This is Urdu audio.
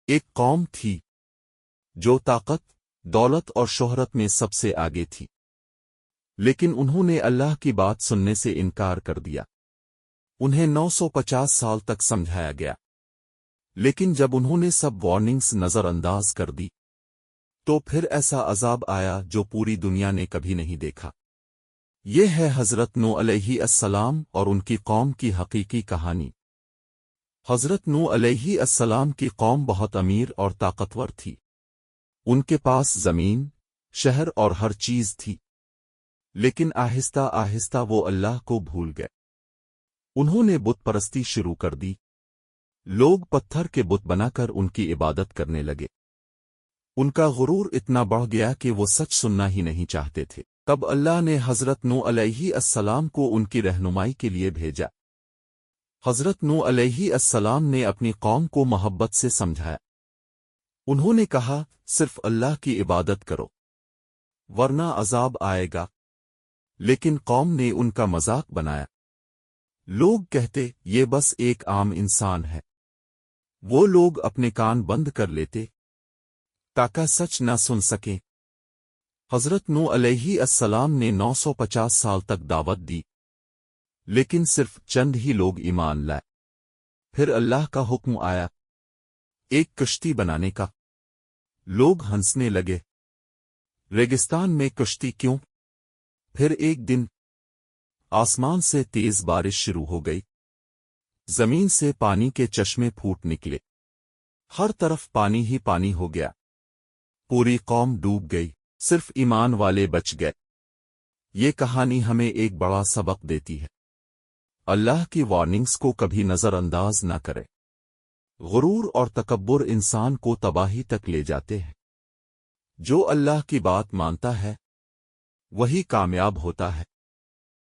ایک قوم تھی جو طاقت، دولت اور شہرت میں سب سے آگے تھی، لیکن انہوں نے اللہ کی بات سننے سے انکار کر دیا۔ انہیں 950 سال تک سمجھایا گیا، لیکن جب انہوں نے سب وارننگز نظر انداز کر دی تو پھر ایسا عذاب آیا جو پوری دنیا نے کبھی نہیں دیکھا۔ یہ ہے حضرت نوح علیہ السلام اور ان کی قوم کی حقیقی کہانی۔ حضرت نوح علیہ السلام کی قوم بہت امیر اور طاقتور تھی۔ ان کے پاس زمین، شہر اور ہر چیز تھی، لیکن آہستہ آہستہ وہ اللہ کو بھول گئے۔ انہوں نے بت پرستی شروع کر دی۔ لوگ پتھر کے بت بنا کر ان کی عبادت کرنے لگے۔ ان کا غرور اتنا بڑھ گیا کہ وہ سچ سننا ہی نہیں چاہتے تھے۔ تب اللہ نے حضرت نوح علیہ السلام کو ان کی رہنمائی کے لیے بھیجا۔ حضرت نوح علیہ السلام نے اپنی قوم کو محبت سے سمجھایا۔ انہوں نے کہا، صرف اللہ کی عبادت کرو ورنہ عذاب آئے گا، لیکن قوم نے ان کا مذاق بنایا۔ لوگ کہتے یہ بس ایک عام انسان ہے۔ وہ لوگ اپنے کان بند کر لیتے تاکہ سچ نہ سن سکیں۔ حضرت نوح علیہ السلام نے 950 سال تک دعوت دی، لیکن صرف چند ہی لوگ ایمان لائے۔ پھر اللہ کا حکم آیا ایک کشتی بنانے کا۔ لوگ ہنسنے لگے، ریگستان میں کشتی کیوں؟ پھر ایک دن آسمان سے تیز بارش شروع ہو گئی۔ زمین سے پانی کے چشمے پھوٹ نکلے، ہر طرف پانی ہی پانی ہو گیا۔ پوری قوم ڈوب گئی، صرف ایمان والے بچ گئے۔ یہ کہانی ہمیں ایک بڑا سبق دیتی ہے، اللہ کی وارننگز کو کبھی نظر انداز نہ کرے۔ غرور اور تکبر انسان کو تباہی تک لے جاتے ہیں۔ جو اللہ کی بات مانتا ہے وہی کامیاب ہوتا ہے۔